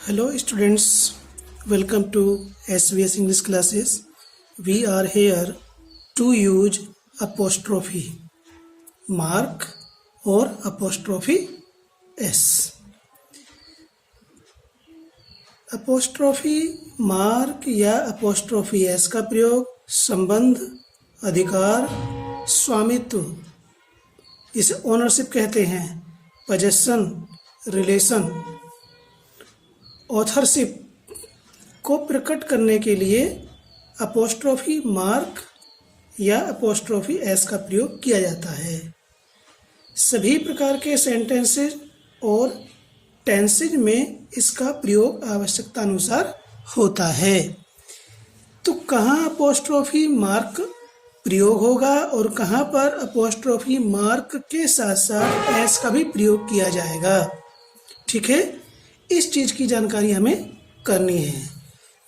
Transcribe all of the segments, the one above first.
Hello students, welcome to SVS English classes. We are here to use apostrophe mark or apostrophe s. apostrophe mark या apostrophe s का प्रयोग संबंध, अधिकार, स्वामित्व, इसे ओनरशिप कहते हैं, पोजेशन, रिलेशन, ऑथरशिप को प्रकट करने के लिए अपोस्ट्रोफी मार्क या अपोस्ट्रोफी एस का प्रयोग किया जाता है। सभी प्रकार के सेंटेंसेस और टेंसेज में इसका प्रयोग आवश्यकता अनुसार होता है। तो कहाँ अपोस्ट्रोफी मार्क प्रयोग होगा और कहाँ पर अपोस्ट्रोफी मार्क के साथ साथ एस का भी प्रयोग किया जाएगा, ठीक है। इस चीज़ की जानकारी हमें करनी है।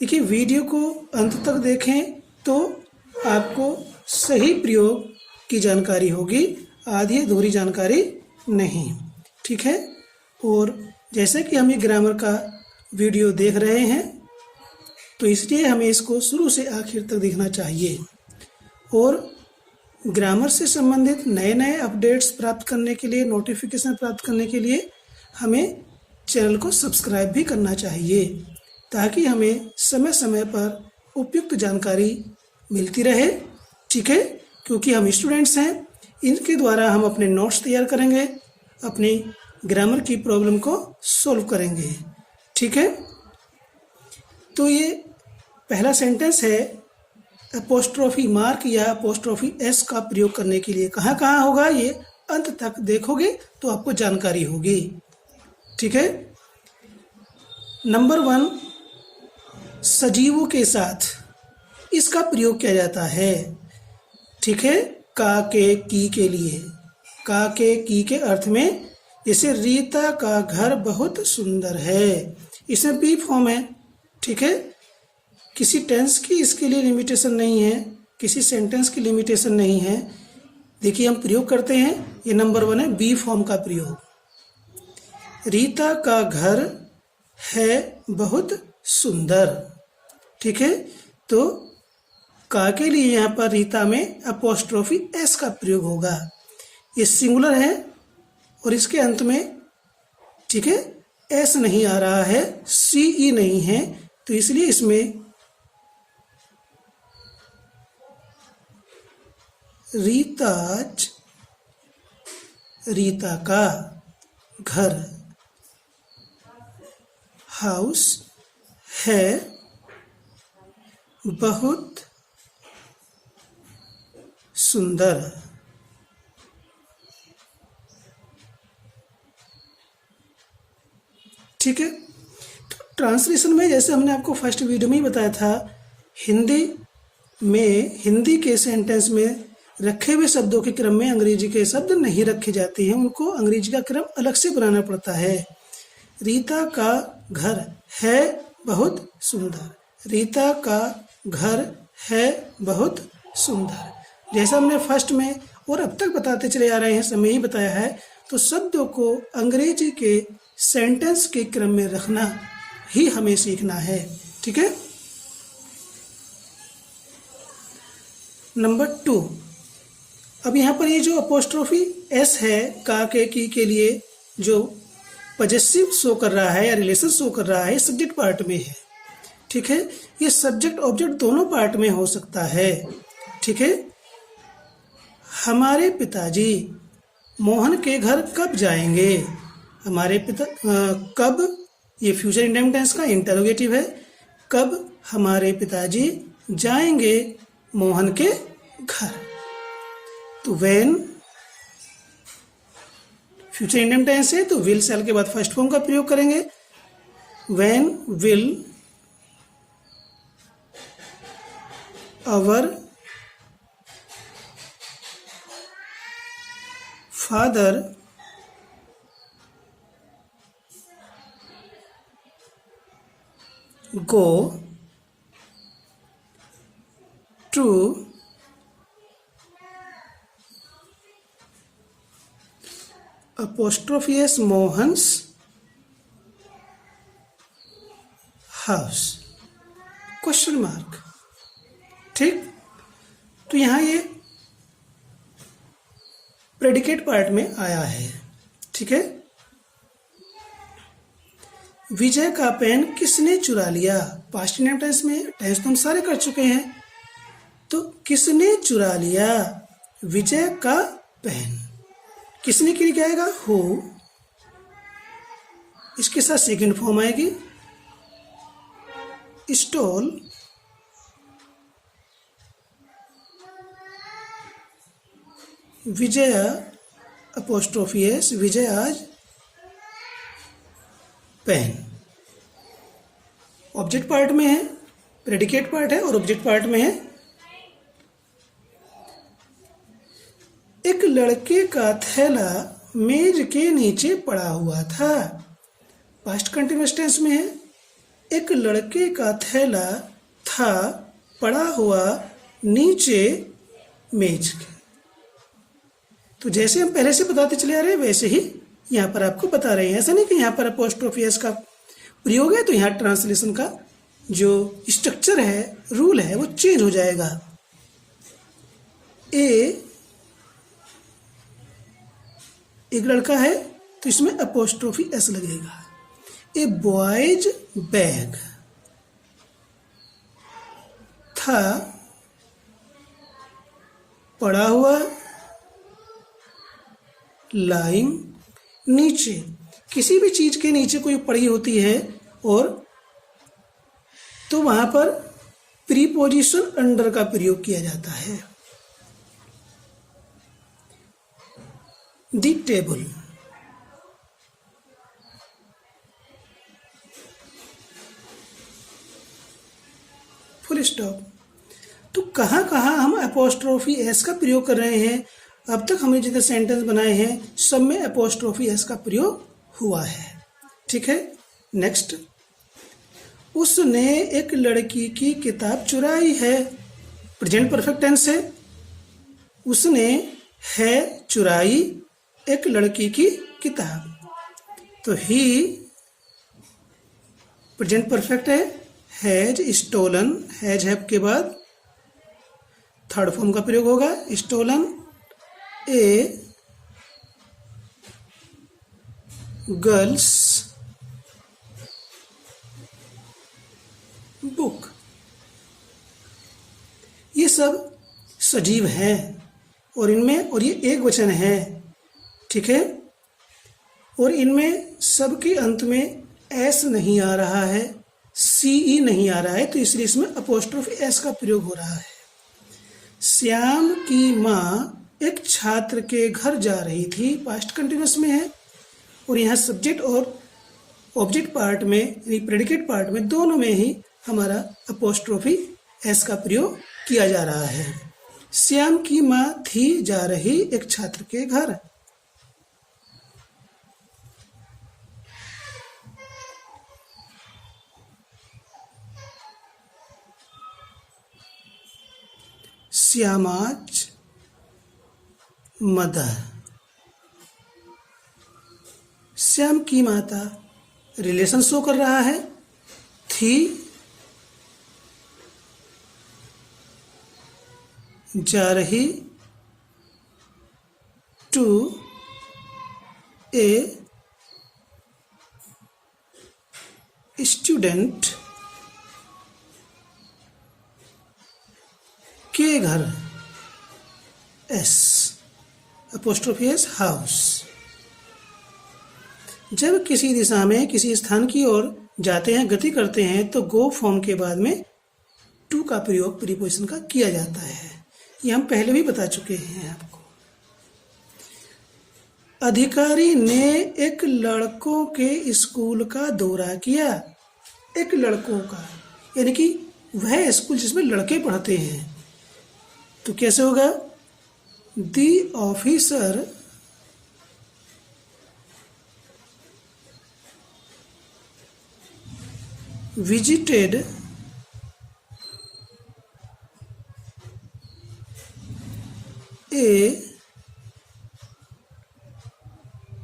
देखिए, वीडियो को अंत तक देखें तो आपको सही प्रयोग की जानकारी होगी, आधी अधूरी जानकारी नहीं, ठीक है। और जैसे कि हम ये ग्रामर का वीडियो देख रहे हैं तो इसलिए हमें इसको शुरू से आखिर तक देखना चाहिए। और ग्रामर से संबंधित नए नए अपडेट्स प्राप्त करने के लिए, नोटिफिकेशन प्राप्त करने के लिए हमें चैनल को सब्सक्राइब भी करना चाहिए, ताकि हमें समय समय पर उपयुक्त जानकारी मिलती रहे, ठीक है। क्योंकि हम स्टूडेंट्स हैं, इनके द्वारा हम अपने नोट्स तैयार करेंगे, अपनी ग्रामर की प्रॉब्लम को सॉल्व करेंगे, ठीक है। तो ये पहला सेंटेंस है, अपोस्ट्रोफी मार्क या अपोस्ट्रोफी एस का प्रयोग करने के लिए कहाँ कहाँ होगा, ये अंत तक देखोगे तो आपको जानकारी होगी, ठीक है। नंबर 1, सजीवों के साथ इसका प्रयोग किया जाता है, ठीक है। का के की के लिए, का के की के अर्थ में, जैसे रीता का घर बहुत सुंदर है, इसमें बी फॉर्म है, ठीक है। किसी टेंस की इसके लिए लिमिटेशन नहीं है, किसी सेंटेंस की लिमिटेशन नहीं है। देखिए, हम प्रयोग करते हैं, ये नंबर 1 है, बी फॉर्म का प्रयोग। रीता का घर है बहुत सुंदर, ठीक है। तो का के लिए यहाँ पर रीता में अपोस्ट्रोफी एस का प्रयोग होगा। ये सिंगुलर है और इसके अंत में, ठीक है, एस नहीं आ रहा है, सी ई नहीं है, तो इसलिए इसमें रीताज, रीता का घर, हाउस है बहुत सुंदर, ठीक है। तो ट्रांसलेशन में, जैसे हमने आपको फर्स्ट वीडियो में ही बताया था, हिंदी के सेंटेंस में रखे हुए शब्दों के क्रम में अंग्रेजी के शब्द नहीं रखे जाते हैं, उनको अंग्रेजी का क्रम अलग से बनाना पड़ता है। रीता का घर है बहुत सुंदर, रीता का घर है बहुत सुंदर, जैसा हमने फर्स्ट में और अब तक बताते चले आ रहे हैं, समय ही बताया है। तो शब्दों को अंग्रेजी के सेंटेंस के क्रम में रखना ही हमें सीखना है, ठीक है। नंबर 2, अब यहाँ पर ये जो अपोस्ट्रोफी एस है, का के की के लिए जो पॉजेसिव शो कर रहा है या रिलेशन शो कर रहा है, सब्जेक्ट पार्ट में है, ठीक है। ये सब्जेक्ट ऑब्जेक्ट दोनों पार्ट में हो सकता है, ठीक है। हमारे पिताजी मोहन के घर कब जाएंगे, हमारे पिता कब, ये फ्यूचर इंडेफिनिट टेंस का इंटरोगेटिव है, कब हमारे पिताजी जाएंगे मोहन के घर। तो व्हेन फ्यूचर इंडेफिनिट टेंस है, तो विल सेल के बाद फर्स्ट फॉर्म का प्रयोग करेंगे। When will our father go to apostrophe s Mohan's house, question mark. ठीक, तो यहाँ ये प्रेडिकेट पार्ट में आया है। ठीक है, विजय का पेन किसने चुरा लिया? पास्ट इंडेफिनिट टेंस में, टेंस तो हम सारे कर चुके हैं, तो किसने चुरा लिया विजय का पेन? किसने के लिए क्या आएगा? हु। इसके साथ सेकंड फॉर्म आएगी स्टोल, विजय अपोस्ट्रोफी एस, विजय आज पेन। ऑब्जेक्ट पार्ट में है, प्रेडिकेट पार्ट है और ऑब्जेक्ट पार्ट में है। एक लड़के का थैला मेज के नीचे पड़ा हुआ था। पास्ट कंटिन्यूअस टेंस में है। एक लड़के का थैला था पड़ा हुआ नीचे मेज के। तो जैसे हम पहले से बताते चले आ रहे हैं वैसे ही यहाँ पर आपको बता रहे हैं। ऐसा नहीं कि यहाँ पर अपोस्ट्रोफी एस का प्रयोग है तो यहाँ ट्रांसलेशन का जो स्ट्रक्चर है, रूल है, वो चेंज हो जाएगा। एक लड़का है तो इसमें अपोस्ट्रोफी एस लगेगा। ए बॉयज बैग था पड़ा हुआ, लाइंग नीचे। किसी भी चीज के नीचे कोई पड़ी होती है और तो वहां पर प्रीपोजिशन अंडर का प्रयोग किया जाता है। दी टेबल, फुल स्टॉप। तो कहाँ कहाँ हम अपोस्ट्रोफी एस का प्रयोग कर रहे हैं? अब तक हमने जितने सेंटेंस बनाए हैं सब में अपोस्ट्रोफी एस का प्रयोग हुआ है। ठीक है, नेक्स्ट। उसने एक लड़की की किताब चुराई है। प्रेजेंट परफेक्ट टेंस है। उसने है चुराई एक लड़की की किताब, तो ही प्रेजेंट परफेक्ट है। हैज स्टोलन, हैज हैव के बाद थर्ड फॉर्म का प्रयोग होगा स्टोलन। ए गर्ल्स बुक। ये सब सजीव हैं और इनमें, और ये एक वचन है। ठीक है, और इनमें सबके अंत में एस नहीं आ रहा है, सीई नहीं आ रहा है, तो इसलिए इसमें अपोस्ट्रोफी एस का प्रयोग हो रहा है। श्याम की माँ एक छात्र के घर जा रही थी। पास्ट कंटिन्यूअस में है और यहाँ सब्जेक्ट और ऑब्जेक्ट पार्ट में यानी प्रेडिकेट पार्ट में दोनों में ही हमारा अपोस्ट्रोफी एस का प्रयोग किया जा रहा है। श्याम की माँ थी जा रही एक छात्र के घर। श्यामाज मदर, श्याम की माता रिलेशन शो कर रहा है। थी जा रही टू ए स्टूडेंट के घर। S apostrophe S house. जब किसी दिशा में किसी स्थान की ओर जाते हैं, गति करते हैं, तो गो फॉर्म के बाद में टू का प्रयोग प्रीपोजिशन का किया जाता है। ये हम पहले भी बता चुके हैं आपको। अधिकारी ने एक लड़कों के स्कूल का दौरा किया। एक लड़कों का यानी कि वह स्कूल जिसमें लड़के पढ़ते हैं, तो कैसे होगा? दी ऑफिसर विजिटेड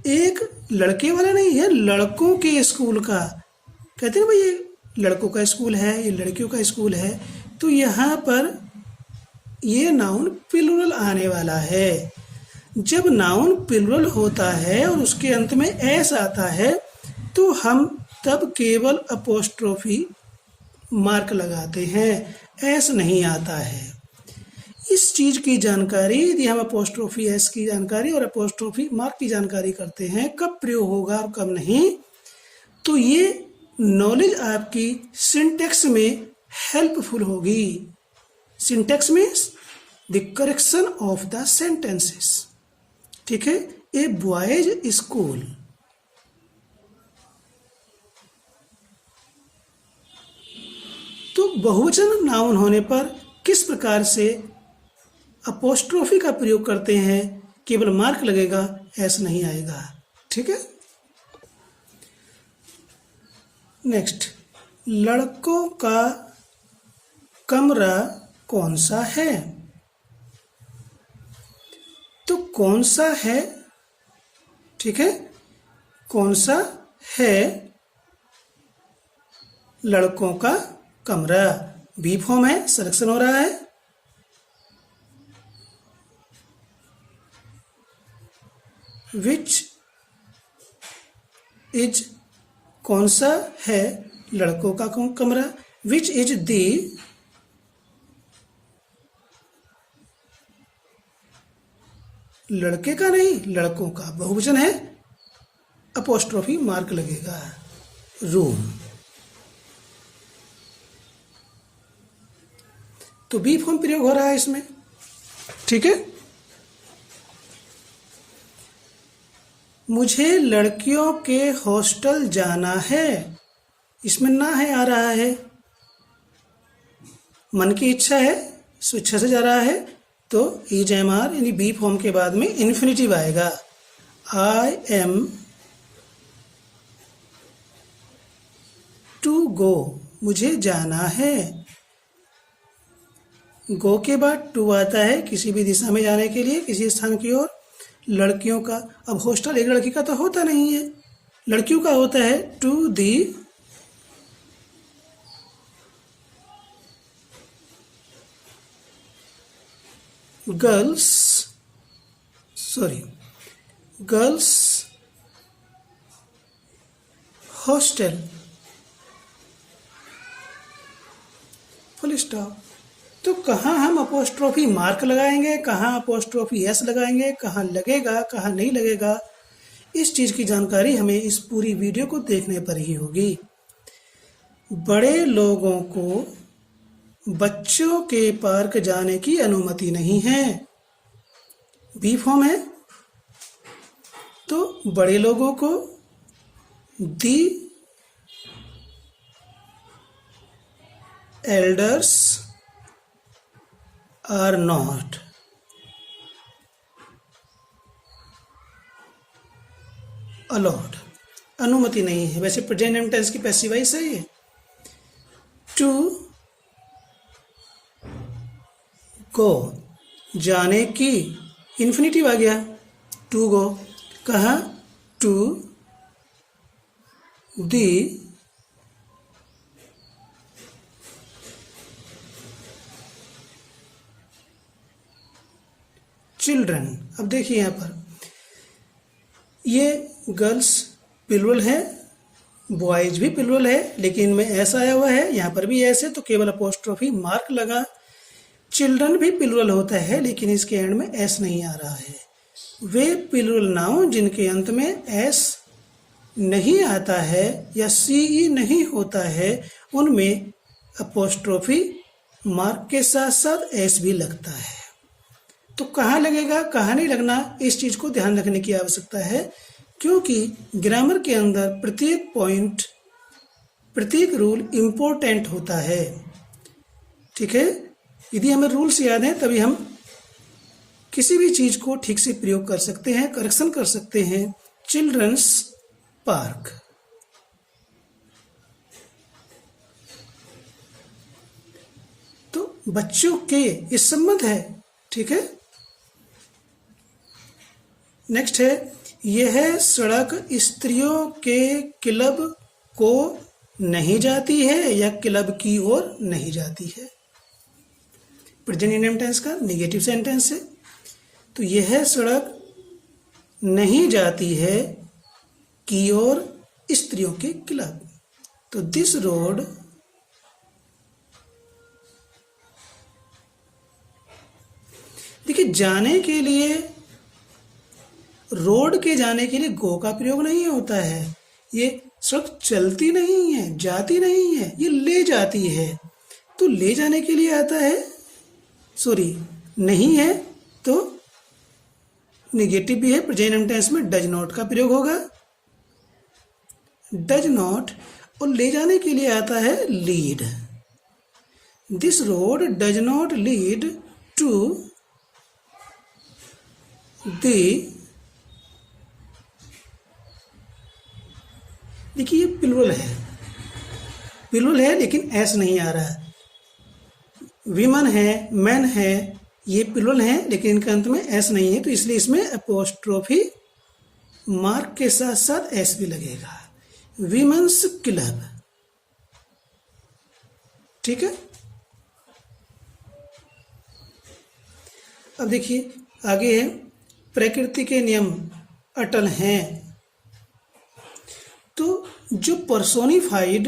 एक लड़के वाला नहीं है, लड़कों के स्कूल का। कहते हैं भाई ये लड़कों का स्कूल है, ये लड़कियों का स्कूल है, तो यहाँ पर ये नाउन प्लूरल आने वाला है। जब नाउन प्लूरल होता है और उसके अंत में एस आता है तो हम तब केवल अपोस्ट्रोफी मार्क लगाते हैं, एस नहीं आता है। इस चीज़ की जानकारी यदि हम अपोस्ट्रोफी एस की जानकारी और अपोस्ट्रोफी मार्क की जानकारी करते हैं कब प्रयोग होगा और कब नहीं, तो ये नॉलेज आपकी सिंटेक्स में हेल्पफुल होगी। Syntax means the correction of the sentences. ठीक है, ए बॉयज स्कूल, तो बहुवचन नाउन होने पर किस प्रकार से अपोस्ट्रोफी का प्रयोग करते हैं, केवल मार्क लगेगा, एस नहीं आएगा। ठीक है, नेक्स्ट, लड़कों का कमरा कौन सा है? तो कौन सा है, ठीक है, कौन सा है लड़कों का कमरा, बी फॉर्म है, सिलेक्शन हो रहा है। विच इज, कौन सा है लड़कों का कमरा, विच इज दी, लड़के का नहीं लड़कों का, बहुवचन है, अपोस्ट्रोफी मार्क लगेगा, रूम। तो बी फॉर्म प्रयोग हो रहा है इसमें। ठीक है, मुझे लड़कियों के हॉस्टल जाना है, इसमें ना है आ रहा है, मन की इच्छा है, स्वेच्छा से जा रहा है, तो इज एम आर यानी बी फॉर्म के बाद में इन्फिनेटिव आएगा। आई एम टू गो, मुझे जाना है, गो के बाद टू आता है किसी भी दिशा में जाने के लिए, किसी स्थान की ओर। लड़कियों का, अब हॉस्टल एक लड़की का तो होता नहीं है, लड़कियों का होता है to the girls, girls hostel, full stop. तो कहाँ हम अपोस्ट्रोफी मार्क लगाएंगे, कहाँ अपोस्ट्रोफी एस लगाएंगे, कहाँ लगेगा, कहाँ नहीं लगेगा, इस चीज़ की जानकारी हमें इस पूरी वीडियो को देखने पर ही होगी। बड़े लोगों को बच्चों के पार्क जाने की अनुमति नहीं है, बी फॉर्म है, तो बड़े लोगों को the elders are not allowed, अनुमति नहीं है। वैसे प्रेजेंट टेंस की पैसिव वॉइस है ये। टू गो, जाने की, इन्फिनिटिव आ गया, टू गो, कहाँ, टू दी चिल्ड्रन। अब देखिए यहाँ पर ये गर्ल्स प्लूरल है, बॉयज भी प्लूरल है, लेकिन इनमें एस आया हुआ है, यहाँ पर भी एस है, तो केवल अपोस्ट्रोफी मार्क लगा। चिल्ड्रन भी प्लूरल होता है, लेकिन इसके एंड में एस नहीं आ रहा है। वे प्लूरल नाउन जिनके अंत में एस नहीं आता है या सीई नहीं होता है, उनमें अपोस्ट्रोफी मार्क के साथ साथ एस भी लगता है। तो कहाँ लगेगा, कहाँ नहीं लगना, इस चीज़ को ध्यान रखने की आवश्यकता है, क्योंकि ग्रामर के अंदर प्रत्येक पॉइंट, प्रत्येक रूल इम्पोर्टेंट होता है। ठीक है, यदि हमें रूल्स याद हैं तभी हम किसी भी चीज़ को ठीक से प्रयोग कर सकते हैं, करेक्शन कर सकते हैं। चिल्ड्रंस पार्क, तो बच्चों के इस संबंध है। ठीक है, नेक्स्ट है, यह सड़क स्त्रियों के क्लब को नहीं जाती है या क्लब की ओर नहीं जाती है। प्रेजेंट इंडेफिनिट टेंस का नेगेटिव सेंटेंस है। तो यह सड़क नहीं जाती है की ओर स्त्रियों के क्लब। तो दिस रोड देखिए, जाने के लिए, रोड के जाने के लिए गो का प्रयोग नहीं होता है। ये सड़क चलती नहीं है, जाती नहीं है, ये ले जाती है। तो ले जाने के लिए आता है, सॉरी नहीं है तो नेगेटिव भी है। प्रेजेंट टेंस में डज नॉट का प्रयोग होगा, डज नॉट। और ले जाने के लिए आता है lead. This road does not lead to the, देखिए ये प्लुरल है लेकिन एस नहीं आ रहा है। विमन है, मैन है, ये प्लुरल है लेकिन इनके अंत में एस नहीं है, तो इसलिए इसमें अपोस्ट्रोफी मार्क के साथ साथ एस भी लगेगा। विमेंस क्लब, ठीक है। अब देखिए आगे है, प्रकृति के नियम अटल हैं। तो जो पर्सोनिफाइड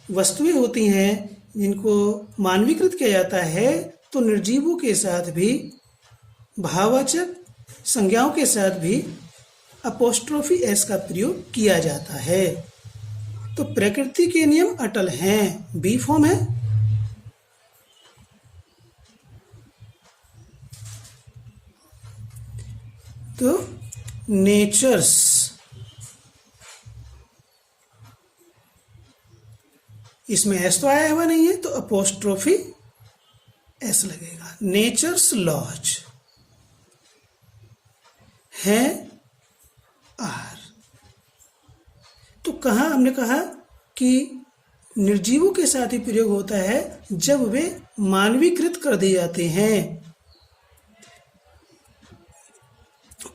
वस्तुएं होती हैं जिनको मानवीकृत किया जाता है, तो निर्जीवों के साथ भी, भाववाचक संज्ञाओं के साथ भी अपोस्ट्रोफी एस का प्रयोग किया जाता है। तो प्रकृति के नियम अटल हैं, बी फॉर्म है। तो नेचर्स, इसमें एस तो आया हुआ नहीं है तो अपोस्ट्रोफी एस लगेगा। नेचर्स लॉज है आर। तो कहाँ हमने कहा कि निर्जीवों के साथ ही प्रयोग होता है जब वे मानवीकृत कर दिए जाते हैं,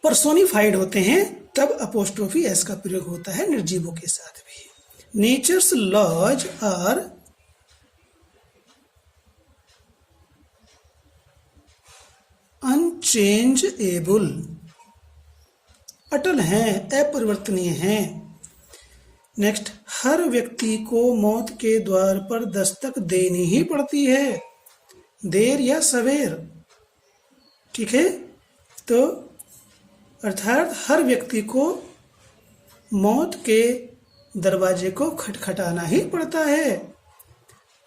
पर्सोनिफाइड होते हैं, तब अपोस्ट्रोफी एस का प्रयोग होता है निर्जीवों के साथ भी। नेचर्स लॉज आर अनचेंजेबल, अटल हैं, अपरिवर्तनीय हैं। नेक्स्ट, हर व्यक्ति को मौत के द्वार पर दस्तक देनी ही पड़ती है, देर या सवेर, ठीक है। तो अर्थात हर व्यक्ति को मौत के दरवाजे को खटखटाना ही पड़ता है,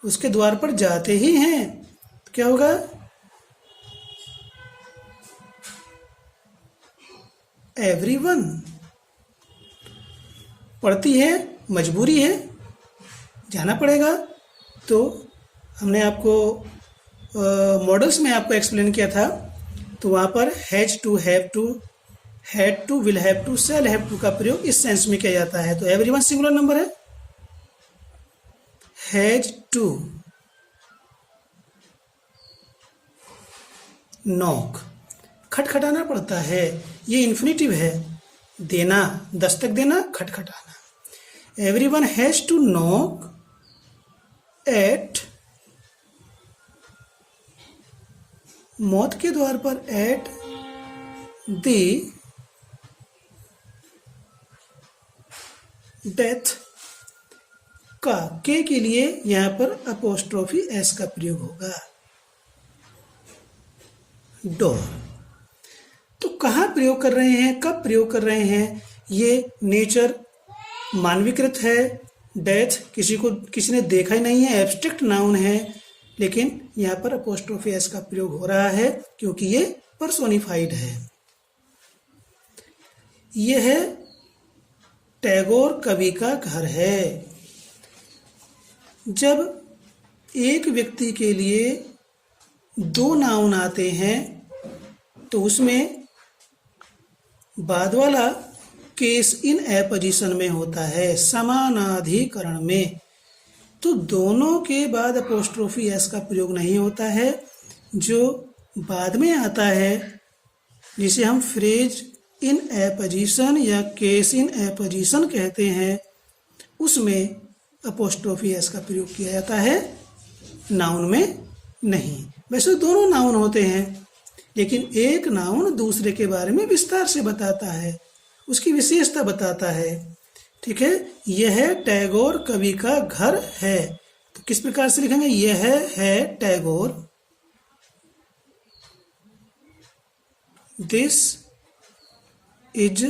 उसके द्वार पर जाते ही हैं। तो क्या होगा, एवरीवन, पड़ती है, मजबूरी है, जाना पड़ेगा। तो हमने आपको मॉडल्स में आपको एक्सप्लेन किया था, तो वहाँ पर has to, have to, had to, will have to, shall have to का प्रयोग इस सेंस में किया जाता है। तो एवरीवन सिंगुलर नंबर है, हैज टू नॉक, खटखटाना पड़ता है, ये इन्फिनिटिव है, देना, दस्तक देना, खटखटाना। Everyone has to knock at, मौत के द्वार पर, एट द डेथ का, के लिए यहां पर अपोस्ट्रोफी एस का प्रयोग होगा, डोर। तो कहाँ प्रयोग कर रहे हैं, कब प्रयोग कर रहे हैं, ये नेचर मानवीकृत है, डेथ किसी ने देखा ही नहीं है, एब्स्ट्रैक्ट नाउन है, लेकिन यहाँ पर अपोस्ट्रोफी एस का प्रयोग हो रहा है क्योंकि ये पर्सोनिफाइड है। यह है टैगोर कवि का घर है। जब एक व्यक्ति के लिए दो नाउन आते हैं तो उसमें बाद वाला केस इन एपोजिशन में होता है, समानाधिकरण में। तो दोनों के बाद अपोस्ट्रोफी एस का प्रयोग नहीं होता है। जो बाद में आता है जिसे हम फ्रेज इन एपोजिशन या केस इन एपोजिशन कहते हैं, उसमें अपोस्ट्रोफी एस का प्रयोग किया जाता है, नाउन में नहीं। वैसे दोनों नाउन होते हैं, लेकिन एक नाउन दूसरे के बारे में विस्तार से बताता है, उसकी विशेषता बताता है। ठीक है, यह टैगोर कवि का घर है। तो किस प्रकार से लिखेंगे? यह है टैगोर, दिस इज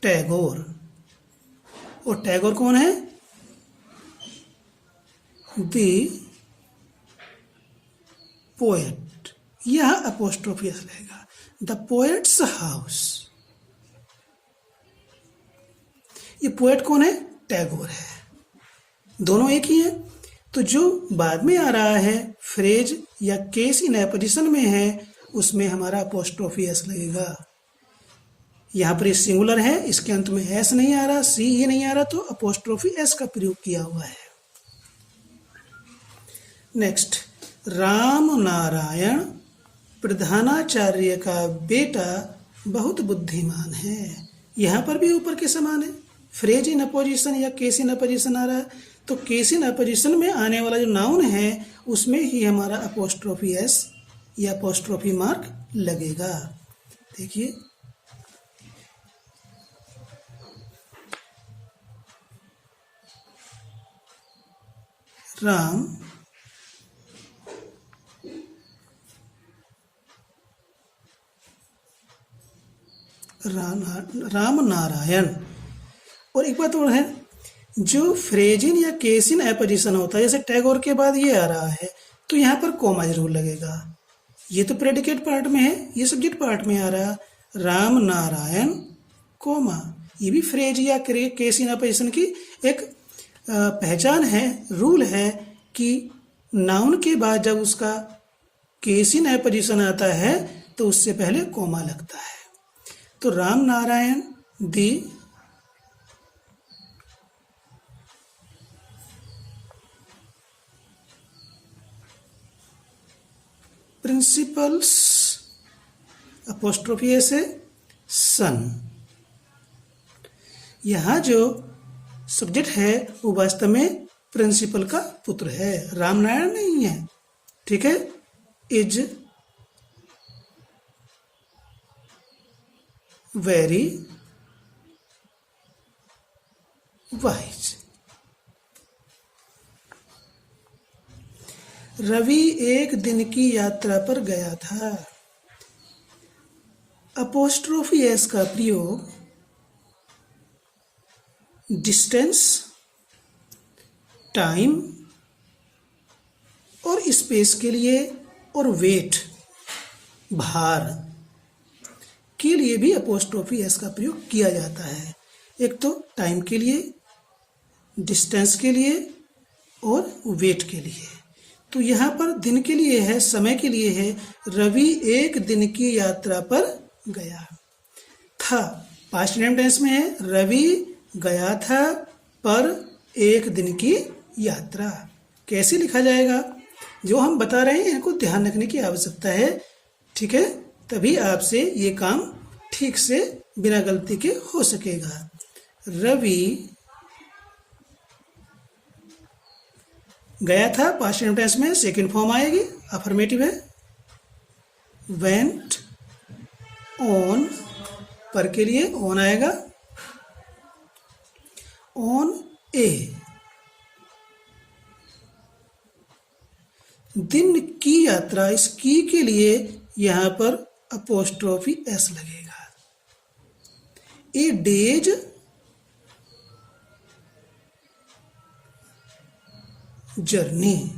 टैगोर। और टैगोर कौन है? The poet. यह अपोस्ट्रोफी एस रहेगा, द पोएट्स हाउस। ये पोएट कौन है? टैगोर है। दोनों एक ही है। तो जो बाद में आ रहा है फ्रेज या केस इन एपोजिशन में है, उसमें हमारा अपोस्ट्रोफी एस लगेगा। यहाँ पर ये सिंगुलर है, इसके अंत में एस नहीं आ रहा, सी ये नहीं आ रहा, तो अपोस्ट्रोफी एस का प्रयोग किया हुआ है। नेक्स्ट, राम नारायण प्रधानाचार्य का बेटा बहुत बुद्धिमान है। यहाँ पर भी ऊपर के समान है, फ्रेज इन अपोजिशन या केस इन अपोजिशन आ रहा है, तो केस इन अपोजिशन में आने वाला जो नाउन है उसमें ही हमारा अपोस्ट्रोफी एस या अपोस्ट्रोफी मार्क लगेगा। देखिए, राम राम नारायण। और एक बात और है, जो फ्रेजिन या केसिन एपोजिशन होता है, जैसे टैगोर के बाद ये आ रहा है, तो यहाँ पर कोमा जरूर लगेगा। ये तो प्रेडिकेट पार्ट में है, ये सब्जेक्ट पार्ट में आ रहा, राम नारायण कोमा। ये भी फ्रेज या केसिन एपोजिशन की एक पहचान है, रूल है कि नाउन के बाद जब उसका केसिन एपोजिशन आता है तो उससे पहले कोमा लगता है। तो राम नारायण दी प्रिंसिपल्स अपोस्ट्रोफी एस है सन। यहाँ जो सब्जेक्ट है वो वास्तव में प्रिंसिपल का पुत्र है, रामनारायण नहीं है। ठीक है, इज वेरी वाइज। रवि एक दिन की यात्रा पर गया था। अपोस्ट्रोफी एस का प्रयोग डिस्टेंस, टाइम और स्पेस के लिए और वेट, भार के लिए भी अपोस्ट्रोफी एस का प्रयोग किया जाता है। एक तो टाइम के लिए, डिस्टेंस के लिए और वेट के लिए। तो यहाँ पर दिन के लिए है, समय के लिए है, रवि एक दिन की यात्रा पर गया था। पास्ट टाइम टेंस में है, रवि गया था पर एक दिन की यात्रा। कैसे लिखा जाएगा? जो हम बता रहे हैं इनको ध्यान रखने की आवश्यकता है। ठीक है, तभी आपसे ये काम ठीक से बिना गलती के हो सकेगा। रवि गया था, पास्ट टाइम टेंस में सेकंड फॉर्म आएगी, अफर्मेटिव है। वेंट ऑन, पर के लिए ऑन आएगा, ऑन ए। दिन की यात्रा, इस की के लिए यहां पर अपोस्ट्रोफी एस लगेगा। ए डेज जर्नी।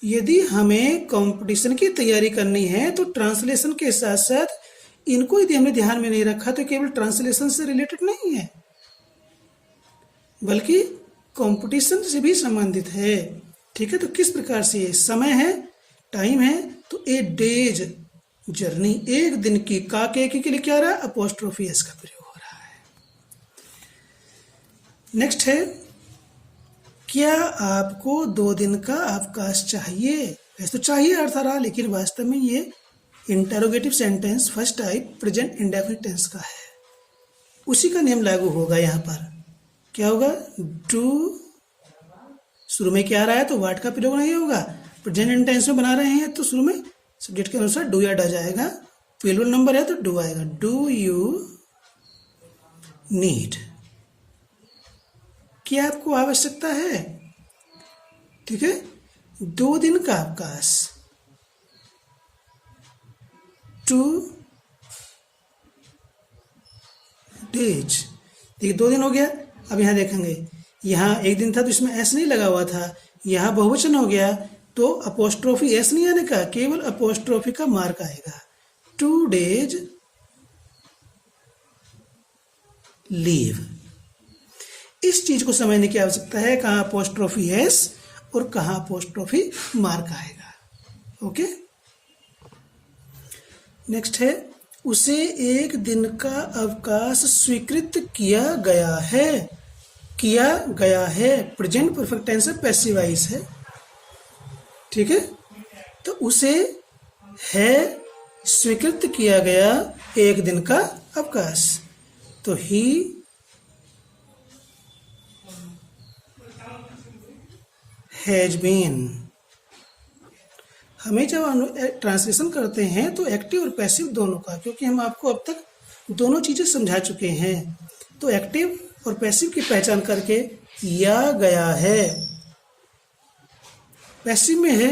यदि हमें कंपटीशन की तैयारी करनी है तो ट्रांसलेशन के साथ साथ इनको यदि हमने ध्यान में नहीं रखा तो केवल ट्रांसलेशन से रिलेटेड नहीं है, बल्कि कंपटीशन से भी संबंधित है। ठीक है, तो किस प्रकार से ये समय है, टाइम है, तो ए डेज जर्नी, एक दिन की, का के लिए क्या रहा है? अपोस्ट्रोफी एस का प्रयोग हो रहा है। नेक्स्ट है, क्या आपको 2 दिन का अवकाश चाहिए? वैसे तो चाहिए अर्थ रहा, लेकिन वास्तव में ये interrogative sentence first type present indefinite tense का है, उसी का नियम लागू होगा यहाँ पर। क्या होगा? डू, शुरू में क्या आ रहा है तो वाट का प्रयोग नहीं होगा। प्रेजेंट इंटेंस में बना रहे हैं तो शुरू में सब्जेक्ट के अनुसार डू या डज आएगा। प्लूरल नंबर है तो डू आएगा। डू यू नीड, क्या आपको आवश्यकता है? ठीक है, 2 दिन का अवकाश। 2 days, देखिए 2 दिन हो गया। अब यहाँ देखेंगे, यहाँ 1 दिन था तो इसमें एस नहीं लगा हुआ था, यहाँ बहुवचन हो गया तो अपोस्ट्रोफी एस नहीं आने का, केवल अपोस्ट्रोफी का मार्क आएगा। 2 days लीव। इस चीज को समझने की आवश्यकता है, कहाँ अपोस्ट्रोफी एस और कहाँ अपोस्ट्रोफी मार्क आएगा। ओके, नेक्स्ट है, उसे 1 दिन का अवकाश स्वीकृत किया गया है। किया गया है प्रेजेंट परफेक्ट टेंस है, पैसिव वॉइस है। ठीक है, तो उसे है स्वीकृत किया गया 1 दिन का अवकाश, तो ही हैज बीन। हमें जब ट्रांसलेशन करते हैं तो एक्टिव और पैसिव दोनों का, क्योंकि हम आपको अब तक दोनों चीजें समझा चुके हैं, तो एक्टिव और पैसिव की पहचान करके या गया है। पैसिव में है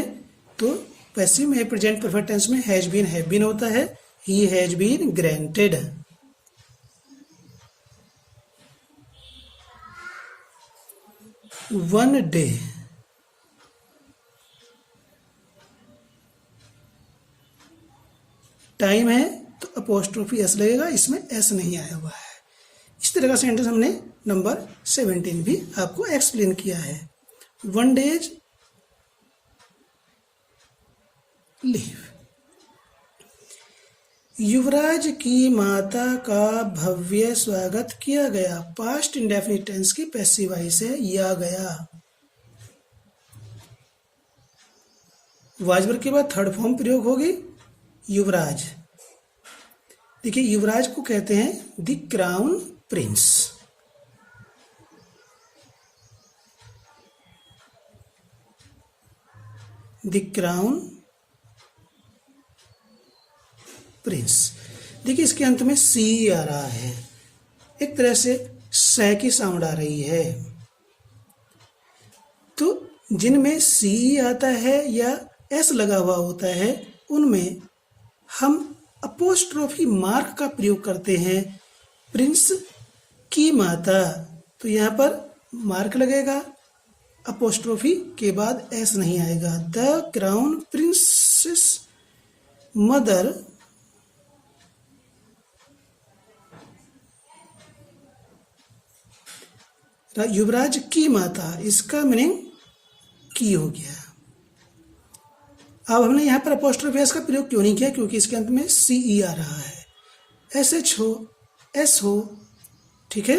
तो पैसिव में प्रेजेंट परफेक्ट टेंस में हैज बीन हैव बीन होता है। He has been granted. One day, time है तो अपोस्ट्रोफी एस लगेगा, इसमें एस नहीं आया हुआ है। इस तरह का सेंटेंस हमने नंबर 17 भी आपको एक्सप्लेन किया है। 1 days लीव। युवराज की माता का भव्य स्वागत किया गया, पास्ट इंडेफिनिट टेंस की पैसिव वॉइस है या गया। वाजवर के बाद थर्ड फॉर्म प्रयोग होगी युवराज। देखिए, युवराज को कहते हैं the crown Prince. The crown Prince. देखिए, इसके अंत में सी आ रहा है, एक तरह से स की साउंड आ रही है। तो जिनमें सी आता है या एस लगा हुआ होता है उनमें हम अपोस्ट्रोफी मार्क का प्रयोग करते हैं। प्रिंस की माता, तो यहाँ पर मार्क लगेगा, अपोस्ट्रोफी के बाद एस नहीं आएगा। द क्राउन प्रिंसेस मदर युवराज की माता, इसका मीनिंग की हो गया। अब हमने यहाँ पर अपोस्ट्रोफी एस का प्रयोग क्यों नहीं किया? क्योंकि इसके अंत में सी ई आ रहा है, एस एच हो, एस हो। ठीक है,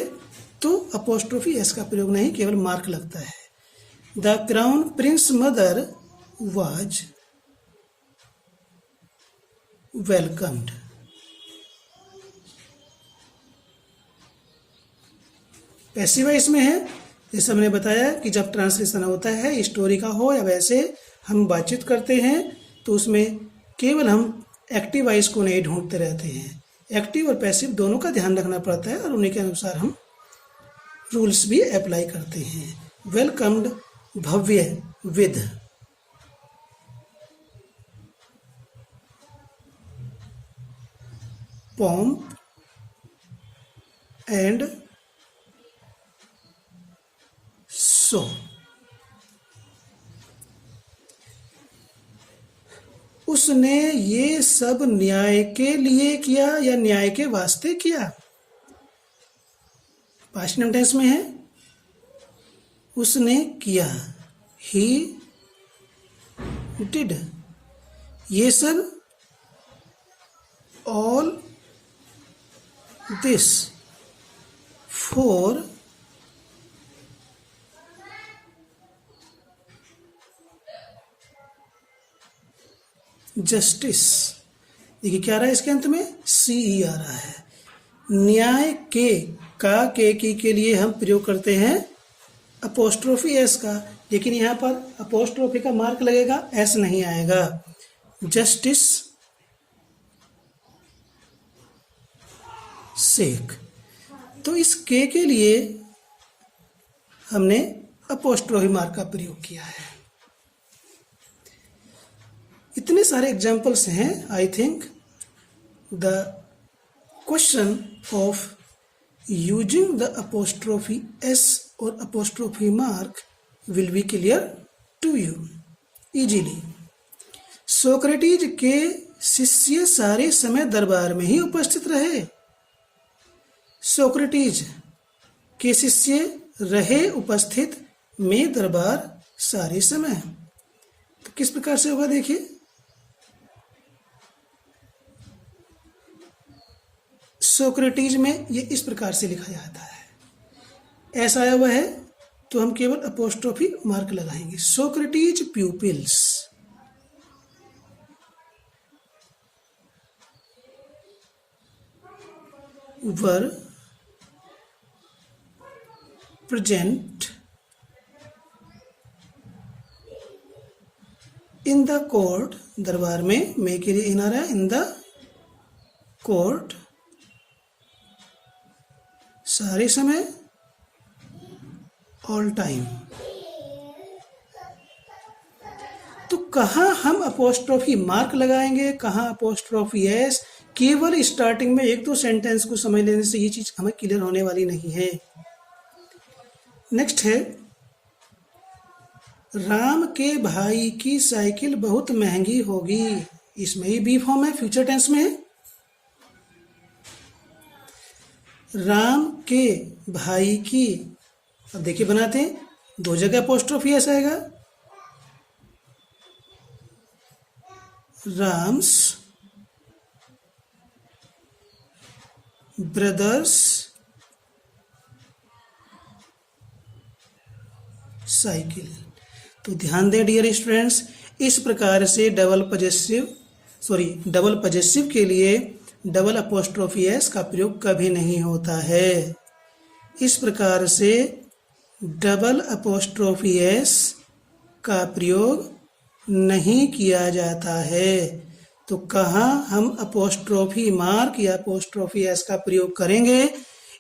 तो अपोस्ट्रोफी एस का प्रयोग नहीं, केवल मार्क लगता है। The crown Prince mother was welcomed. Passive इसमें है, जैसे हमने बताया कि जब ट्रांसलेशन होता है स्टोरी का हो या वैसे हम बातचीत करते हैं तो उसमें केवल हम एक्टिव वॉइस को नहीं ढूंढते रहते हैं, एक्टिव और पैसिव दोनों का ध्यान रखना पड़ता है और उन्हीं के अनुसार हम रूल्स भी अप्लाई करते हैं। Welcomed Bhavya with, pomp and so. उसने ये सब न्याय के लिए किया या न्याय के वास्ते किया? पास्ट टेंस में है, उसने किया, ही डिड। ये सब ऑल दिस फॉर जस्टिस देखिए क्या आ रहा है इसके अंत में, सी ई आ रहा है। न्याय के, का, के लिए हम प्रयोग करते हैं अपोस्ट्रोफी एस का, लेकिन यहाँ पर अपोस्ट्रोफी का मार्क लगेगा, एस नहीं आएगा। जस्टिस शेख, तो इस के लिए हमने अपोस्ट्रोफी मार्क का प्रयोग किया है। इतने सारे एग्जाम्पल्स हैं। I think the question of using the apostrophe S और apostrophe mark will be clear to you easily. Socrates के शिष्य सारे समय दरबार में ही उपस्थित रहे। सोक्रेटिज के शिष्य रहे उपस्थित में दरबार सारे समय, तो किस प्रकार से होगा देखिए। सोक्रेटिज में ये इस प्रकार से लिखा जाता है, ऐसा आया हुआ है तो हम केवल अपोस्ट्रोफी मार्क लगाएंगे। Socrates pupils were present in the court, दरबार में के लिए इन आ रहा है, इन द कोर्ट सारे समय, ऑल टाइम। तो कहाँ हम अपोस्ट्रोफी मार्क लगाएंगे, कहाँ अपोस्ट्रोफी एस, केवल स्टार्टिंग में एक दो सेंटेंस को समझ लेने से ये चीज हमें क्लियर होने वाली नहीं है। नेक्स्ट है, राम के भाई की साइकिल बहुत महंगी होगी। इसमें ही बी फॉर्म है, फ्यूचर टेंस में है। राम के भाई की, अब देखिए बनाते हैं, दो जगह अपोस्ट्रोफी एस आएगा। Ram's brothers cycle. तो ध्यान दें डियर स्टूडेंट्स, इस प्रकार से डबल पजेसिव के लिए डबल अपोस्ट्रोफी एस का प्रयोग कभी नहीं होता है। इस प्रकार से डबल अपोस्ट्रोफी एस का प्रयोग नहीं किया जाता है। तो कहाँ हम अपोस्ट्रोफी मार्क या अपोस्ट्रोफी एस का प्रयोग करेंगे,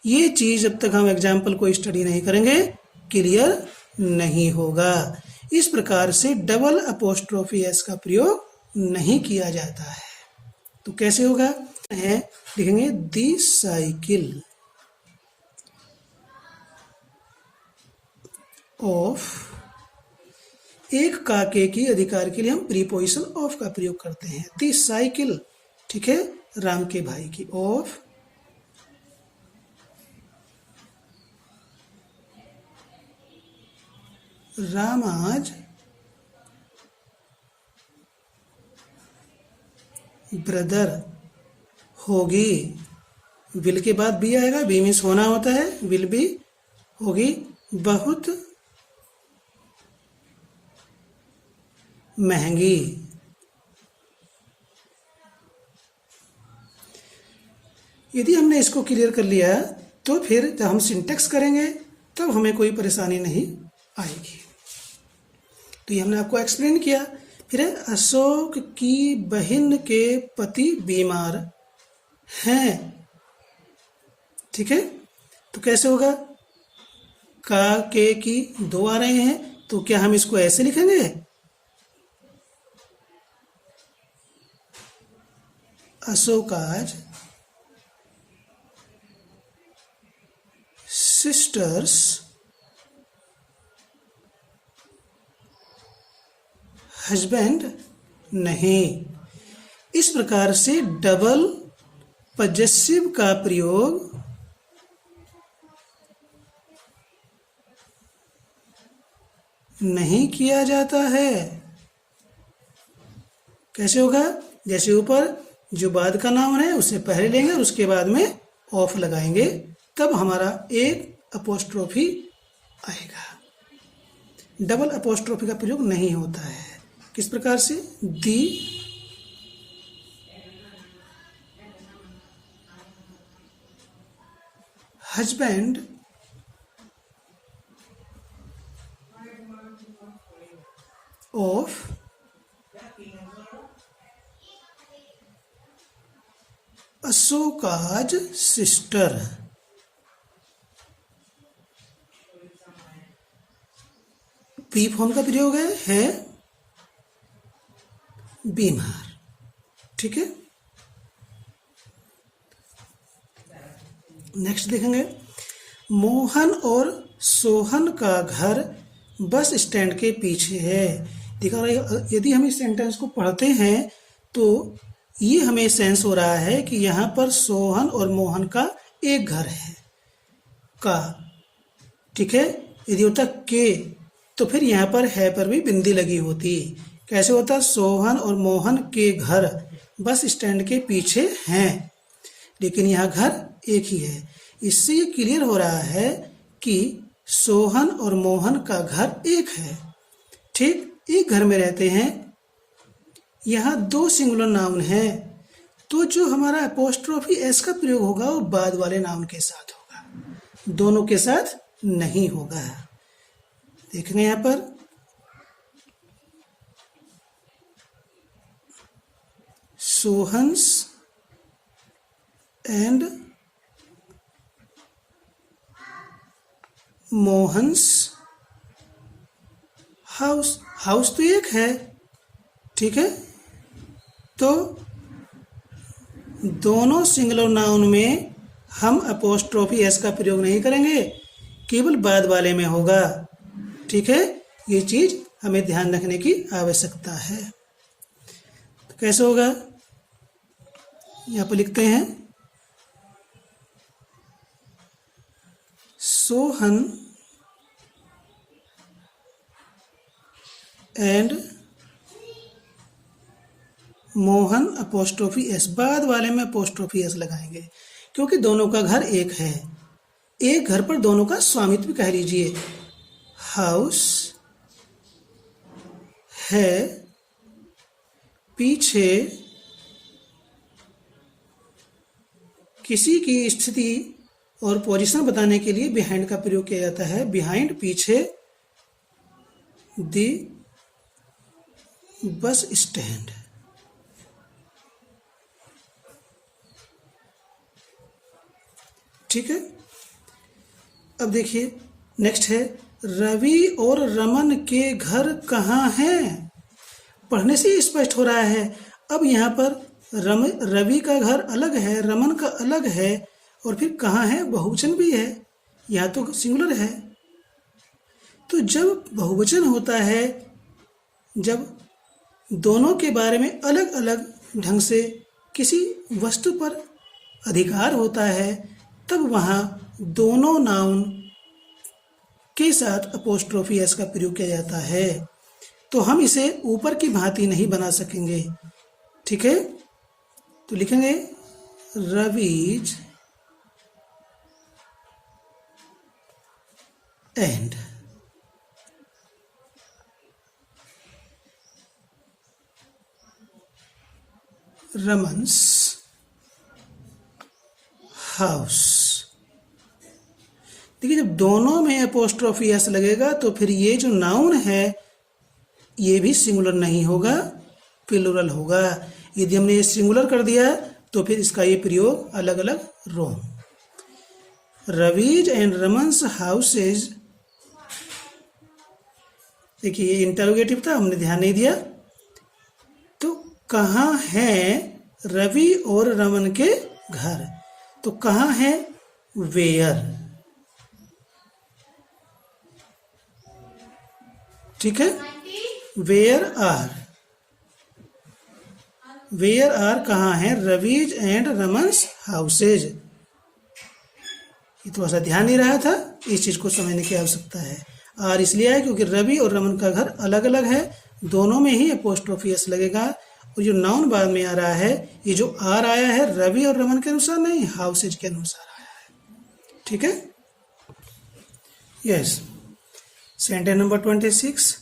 ये चीज जब तक हम एग्जाम्पल को स्टडी नहीं करेंगे क्लियर नहीं होगा। इस प्रकार से डबल अपोस्ट्रोफी एस का प्रयोग नहीं किया जाता है। तो कैसे होगा है, लिखेंगे दी साइकिल ऑफ, एक काके की अधिकार के लिए हम प्रीपोजिशन ऑफ का प्रयोग करते हैं। दी साइकिल, ठीक है, राम के भाई की, ऑफ रामाज ब्रदर होगी। विल के बाद बी आएगा, बी मीन्स होना होता है, विल बी होगी बहुत महंगी। यदि हमने इसको क्लियर कर लिया तो फिर जब हम सिंटेक्स करेंगे तब हमें कोई परेशानी नहीं आएगी। तो ये हमने आपको एक्सप्लेन किया। फिर है, अशोक की बहन के पति बीमार हैं। ठीक है, तो कैसे होगा, का के की दो आ रहे हैं, तो क्या हम इसको ऐसे लिखेंगे, अशोकाज सिस्टर्स हस्बैंड नहीं। इस प्रकार से डबल पजेसिव का प्रयोग नहीं किया जाता है। कैसे होगा, जैसे ऊपर जो बाद का नाउन है उससे पहले लेंगे और उसके बाद में ऑफ लगाएंगे, तब हमारा एक अपोस्ट्रोफी आएगा। डबल अपोस्ट्रोफी का प्रयोग नहीं होता है। किस प्रकार से, दी husband of Ashoka's sister. P form का प्रयोग है बीमार। ठीक है, नेक्स्ट देखेंगे। मोहन और सोहन का घर बस स्टैंड के पीछे है। देखा, यदि हम इस सेंटेंस को पढ़ते हैं तो ये हमें सेंस हो रहा है कि यहाँ पर सोहन और मोहन का एक घर है का। ठीक है, यदि होता के तो फिर यहाँ पर है पर भी बिंदी लगी होती। कैसे होता? सोहन और मोहन के घर बस स्टैंड के पीछे हैं, लेकिन यहाँ घर एक ही है। इससे ये क्लियर हो रहा है कि सोहन और मोहन का घर एक है। ठीक, एक घर में रहते हैं। यहाँ दो सिंगुलर नाउन है, तो जो हमारा अपोस्ट्रोफी एस का प्रयोग होगा वो बाद वाले नाउन के साथ होगा, दोनों के साथ नहीं होगा। देखेंगे यहाँ पर Sohan's and Mohan's house. House तो एक है, ठीक है, तो दोनों सिंगुलर नाउन में हम अपोस्ट्रोफी एस का प्रयोग नहीं करेंगे, केवल बाद वाले में होगा। ठीक है, ये चीज हमें ध्यान रखने की आवश्यकता है। तो कैसे होगा? यहाँ पर लिखते हैं Sohan and Mohan apostrophe S, बाद वाले में अपोस्ट्रोफी एस लगाएंगे क्योंकि दोनों का घर एक है। एक घर पर दोनों का स्वामित्व कह लीजिए। हाउस है पीछे किसी की स्थिति और पोजीशन बताने के लिए बिहाइंड का प्रयोग किया जाता है। बिहाइंड पीछे, दी बस स्टैंड। ठीक है, अब देखिए नेक्स्ट है रवि और रमन के घर कहाँ हैं। पढ़ने से स्पष्ट हो रहा है। अब यहाँ पर रवि का घर अलग है, रमन का अलग है, और फिर कहाँ है? बहुवचन भी है, यहाँ तो सिंगुलर है। तो जब बहुवचन होता है, जब दोनों के बारे में अलग अलग ढंग से किसी वस्तु पर अधिकार होता है, तब वहाँ दोनों नाउन के साथ अपोस्ट्रोफी एस का प्रयोग किया जाता है। तो हम इसे ऊपर की भांति नहीं बना सकेंगे। ठीक है, तो लिखेंगे रवीज एंड रमन्स हाउस। देखिए, जब दोनों में अपोस्ट्रोफी एस लगेगा तो फिर ये जो नाउन है ये भी सिंगुलर नहीं होगा, प्लूरल होगा। यदि हमने ये सिंगुलर कर दिया तो फिर इसका ये प्रयोग अलग अलग wrong. Ravi's and Raman's houses, देखिए ये इंटरोगेटिव था, हमने ध्यान नहीं दिया। तो कहाँ है रवि और रमन के घर? तो कहाँ है? वेयर। ठीक है, वेयर आर। वेयर आर कहाँ है? Ravi's and Raman's houses. ये थोड़ा सा ध्यान नहीं रहा था, इस चीज को समझने की आवश्यकता है। आर इसलिए है क्योंकि रवि और रमन का घर अलग अलग है, दोनों में ही अपोस्ट्रोफी एस लगेगा। और जो नाउन बाद में आ रहा है, ये जो आर आया है रवि और रमन के अनुसार नहीं, हाउसेज के अनुसार आया है। ठीक है, यस। सेंटेंस नंबर 26,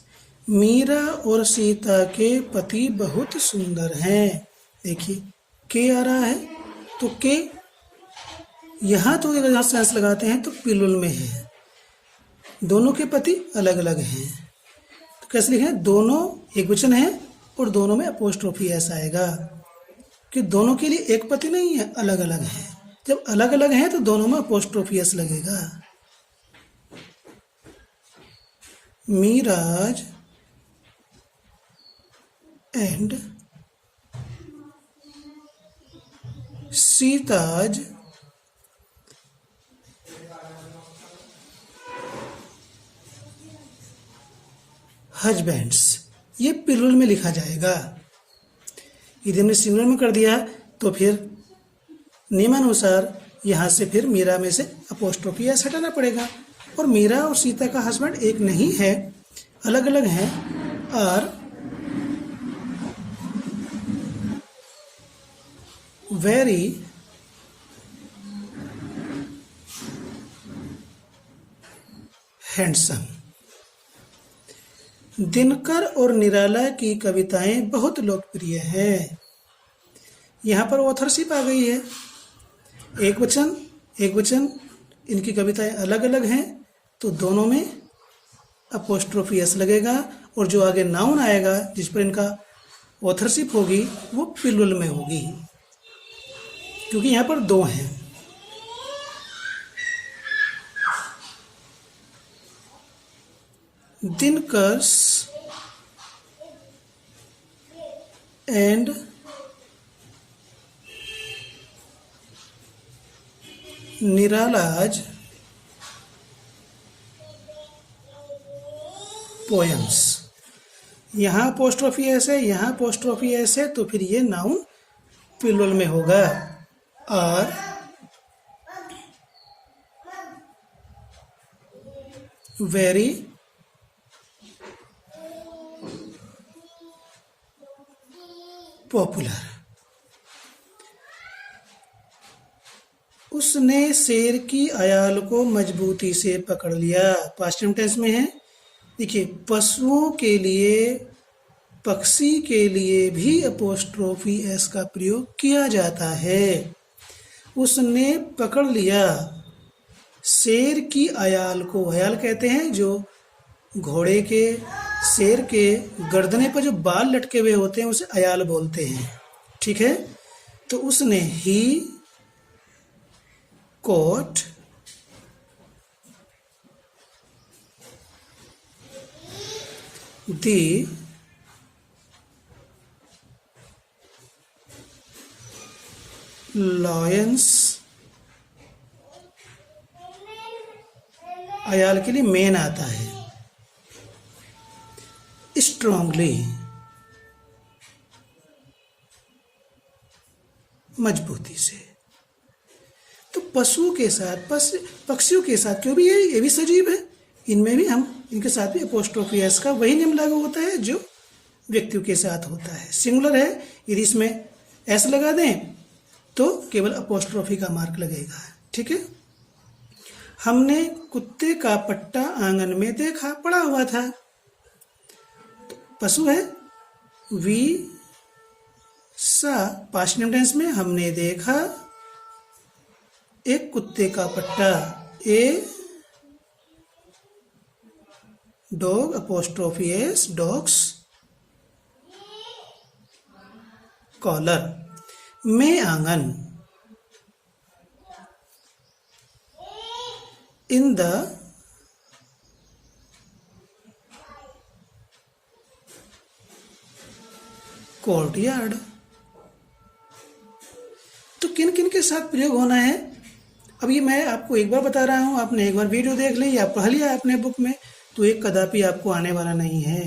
मीरा और सीता के पति बहुत सुंदर हैं। देखिए के आ रहा है, तो के यहाँ तो अगर यहाँ सेंस लगाते हैं तो प्लूरल में है, दोनों के पति अलग अलग हैं, तो कैसे लिखें? दोनों एक वचन है और दोनों में अपोस्ट्रोफी एस आएगा, कि दोनों के लिए एक पति नहीं है, अलग अलग है। जब अलग अलग हैं तो दोनों में अपोस्ट्रोफी एस लगेगा। मीराज एंड सीताज हस्बैंड्स, ये प्लूरल में लिखा जाएगा। यदि हमने सिंगुलर में कर दिया तो फिर नियमानुसार यहाँ से फिर मीरा में से अपोस्ट्रोफी एस हटाना पड़ेगा, और मीरा और सीता का हस्बैंड एक नहीं है, अलग अलग हैं। और वेरी हैंडसम। दिनकर और निराला की कविताएं बहुत लोकप्रिय हैं। यहाँ पर ऑथरशिप आ गई है, एक वचन, इनकी कविताएं अलग अलग हैं, तो दोनों में अपोस्ट्रोफी एस लगेगा, और जो आगे नाउन आएगा जिस पर इनका ऑथरशिप होगी वो प्लूरल में होगी, क्योंकि यहाँ पर दो हैं। दिनकर्स एंड निरालाज पोएम्स। यहाँ अपोस्ट्रोफी एस है, यहाँ अपोस्ट्रोफी एस है, तो फिर ये नाउन प्लूरल में होगा। और वेरी पॉपुलर। उसने शेर की अयाल को मजबूती से पकड़ लिया, पास्ट टेंस में है। देखिए, पशुओं के लिए, पक्षी के लिए भी अपोस्ट्रोफी एस का प्रयोग किया जाता है। उसने पकड़ लिया शेर की अयाल को, अयाल कहते हैं जो घोड़े के, शेर के गर्दने पर जो बाल लटके हुए होते हैं उसे अयाल बोलते हैं, ठीक है। तो उसने ही caught the lions, अयाल के लिए मेन आता है, स्ट्रांगली, मजबूती से। तो पशुओं के साथ, पक्षियों के साथ, क्यों भी ये भी सजीव है, इनमें भी हम, इनके साथ भी अपोस्ट्रोफी एस का वही नियम लागू होता है जो व्यक्तियों के साथ होता है। सिंगुलर है, यदि इसमें एस लगा दें तो केवल अपोस्ट्रोफी का मार्क लगेगा, ठीक है। हमने कुत्ते का पट्टा आंगन में देखा, पड़ा हुआ था, तो पशु है, वी सा, पास्ट टेंस में हमने देखा एक कुत्ते का पट्टा, a dog apostrophe s, dogs collar, में आंगन, इन द कोर्टयार्ड। तो किन किन के साथ प्रयोग होना है, अब ये मैं आपको एक बार बता रहा हूँ, आपने एक बार वीडियो देख ली या पढ़ लिया अपने बुक में, तो एक कदापि आपको आने वाला नहीं है,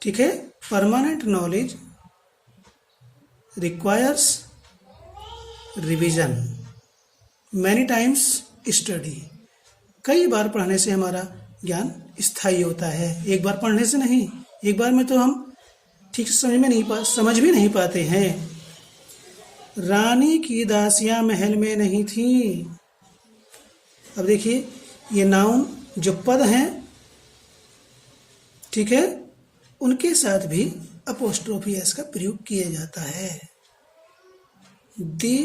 ठीक है। Permanent knowledge requires revision, many times study. कई बार पढ़ने से हमारा ज्ञान स्थायी होता है, एक बार पढ़ने से नहीं, एक बार में तो हम ठीक से समझ भी नहीं पाते हैं। रानी की दासियां महल में नहीं थी। अब देखिए, ये नाउन जो पद हैं, ठीक है, उनके साथ भी अपोस्ट्रोफी एस का प्रयोग किया जाता है। दी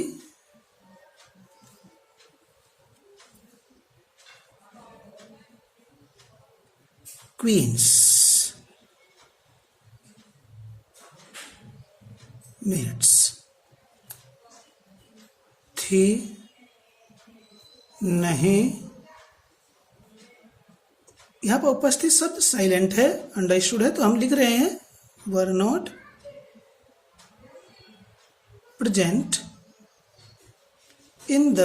क्वींस, मिनट्स। थी, नहीं, यहाँ पर उपस्थित शब्द साइलेंट है, अंडरस्टूड है, तो हम लिख रहे हैं were not present in the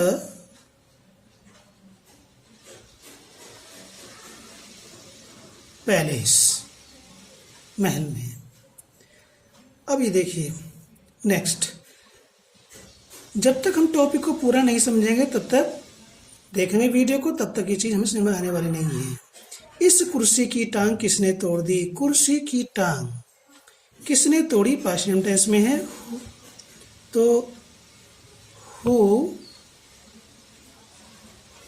palace, महल में। अब ये देखिए नेक्स्ट, जब तक हम टॉपिक को पूरा नहीं समझेंगे तब तक देखेंगे वीडियो को, तब तक ये चीज़ हमें समझ में आने वाली नहीं है। इस कुर्सी की टांग किसने तोड़ दी? कुर्सी की टांग किसने तोड़ी? पास्ट टेंस में है, तो हु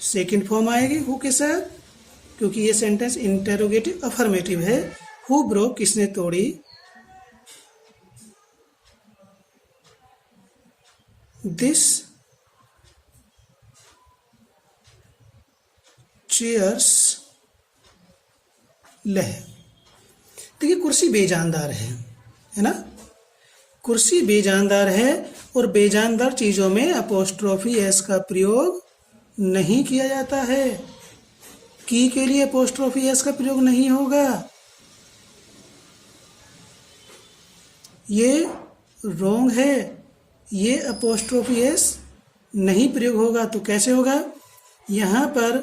सेकंड फॉर्म आएगी हु के साथ, क्योंकि ये सेंटेंस इंटेरोगेटिव अफर्मेटिव है। हु ब्रोक, किसने तोड़ी? This chairs leg. देखिए कुर्सी बेजानदार है ना, कुर्सी बेजानदार है, और बेजानदार चीजों में अपोस्ट्रोफी एस का प्रयोग नहीं किया जाता है। की के लिए अपोस्ट्रोफी एस का प्रयोग नहीं होगा, ये रॉन्ग है, ये अपोस्ट्रोफी एस नहीं प्रयोग होगा। तो कैसे होगा? यहाँ पर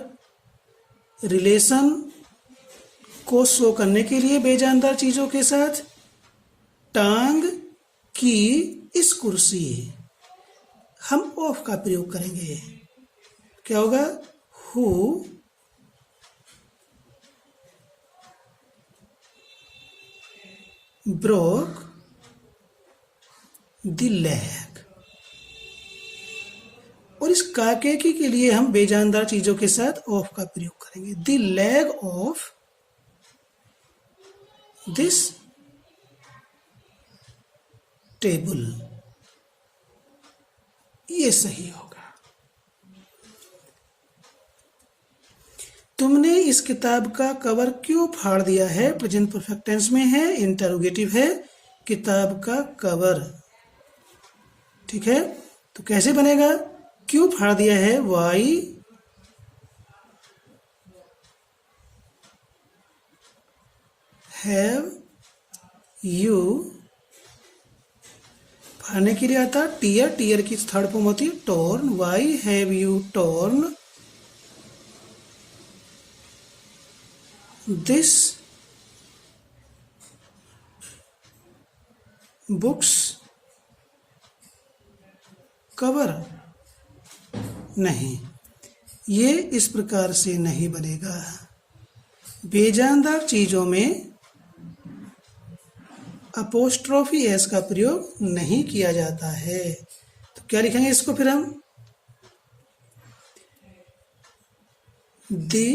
रिलेशन को शो करने के लिए बेजानदार चीजों के साथ टांग की इस कुर्सी, हम ऑफ का प्रयोग करेंगे। क्या होगा? Who broke the leg. और इस काकेकी के लिए हम बेजानदार चीजों के साथ ऑफ का प्रयोग करेंगे। The leg of this table, ये सही होगा। तुमने इस किताब का कवर क्यों फाड़ दिया है? प्रेजेंट परफेक्ट टेंस में है, इंटरोगेटिव है, किताब का कवर। ठीक है, तो कैसे बनेगा? क्यों फाड़ दिया है? वाई हैव यू, फाड़ने के लिए आता टीयर, टीयर की थर्ड फॉर्म होती है torn. Why have you torn this books cover? नहीं, ये इस प्रकार से नहीं बनेगा। बेजानदार चीजों में अपोस्ट्रोफी एस का प्रयोग नहीं किया जाता है। तो क्या लिखेंगे इसको फिर हम? दी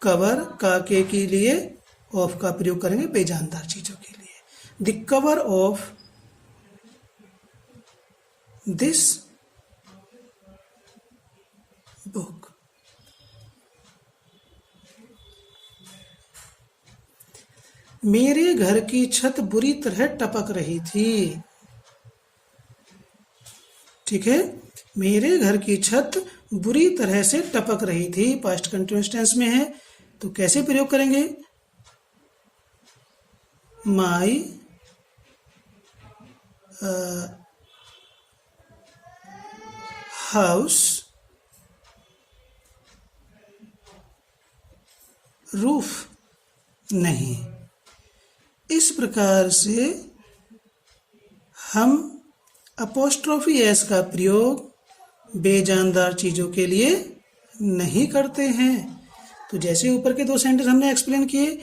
कवर, काके के लिए ऑफ का प्रयोग करेंगे बेजानदार चीजों के लिए। The cover of this book. मेरे घर की छत बुरी तरह टपक रही थी। ठीक है, मेरे घर की छत बुरी तरह से टपक रही थी, पास्ट कंटिन्यूअस टेंस में है, तो कैसे प्रयोग करेंगे? My house roof? नहीं, इस प्रकार से हम अपोस्ट्रोफी एस का प्रयोग बेजानदार चीजों के लिए नहीं करते हैं। तो जैसे ऊपर के दो सेंटेंस हमने एक्सप्लेन किए,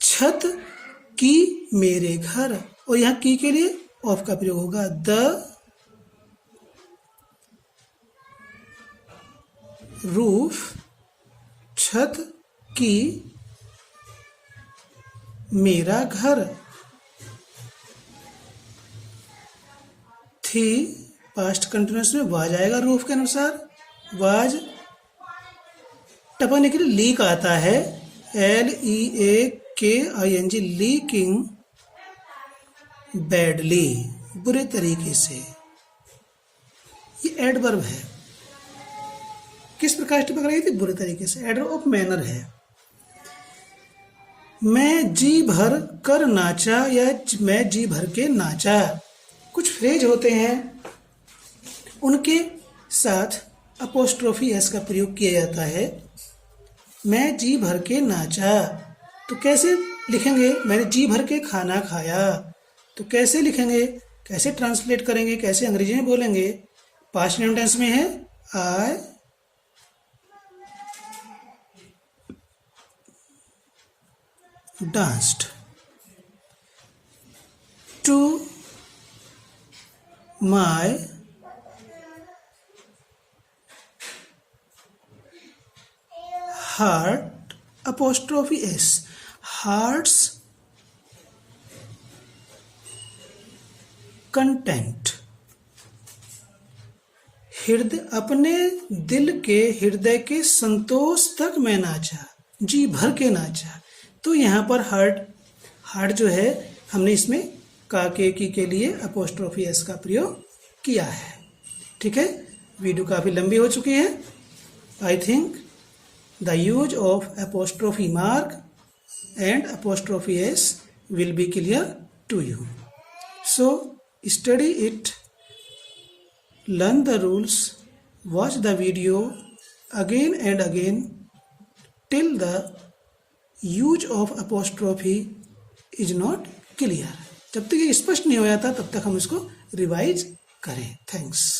छत की मेरे घर, और यहाँ की के लिए ऑफ का प्रयोग होगा। द रूफ, छत की मेरा घर। थी पास्ट कंटिन्यूअस में वाज आएगा रूफ के अनुसार, वाज टपकने के लिए लीक आता है, LEAKING, लीकिंग बैडली, बुरे तरीके से। ये एडवर्ब है। किस प्रकार से टपक रही थी? बुरे तरीके से। एडवर्ब ऑफ मैनर है। मैं जी भर कर नाचा या मैं जी भर के नाचा। कुछ फ्रेज होते हैं, उनके साथ अपोस्ट्रोफी एस का प्रयोग किया जाता है। मैं जी भर के नाचा, तो कैसे लिखेंगे? मैंने जी भर के खाना खाया, तो कैसे लिखेंगे? कैसे ट्रांसलेट करेंगे? कैसे अंग्रेजी में बोलेंगे? पास्ट टेंस में है आई danced to my heart, apostrophe s, heart's content। हृदय, अपने दिल के हृदय के संतोष तक मैं नाचा, जी भर के नाचा। तो यहाँ पर हार्ट जो है, हमने इसमें काके की के लिए अपोस्ट्रोफी एस का प्रयोग किया है। ठीक है, वीडियो काफ़ी लंबी हो चुकी है। आई think the use of apostrophe mark and apostrophe s will be clear to you. So study it, learn the rules, watch the video again and again till the use of apostrophe is not clear. जब तक ये स्पष्ट नहीं हो जाता तब तक हम इसको रिवाइज करें। थैंक्स।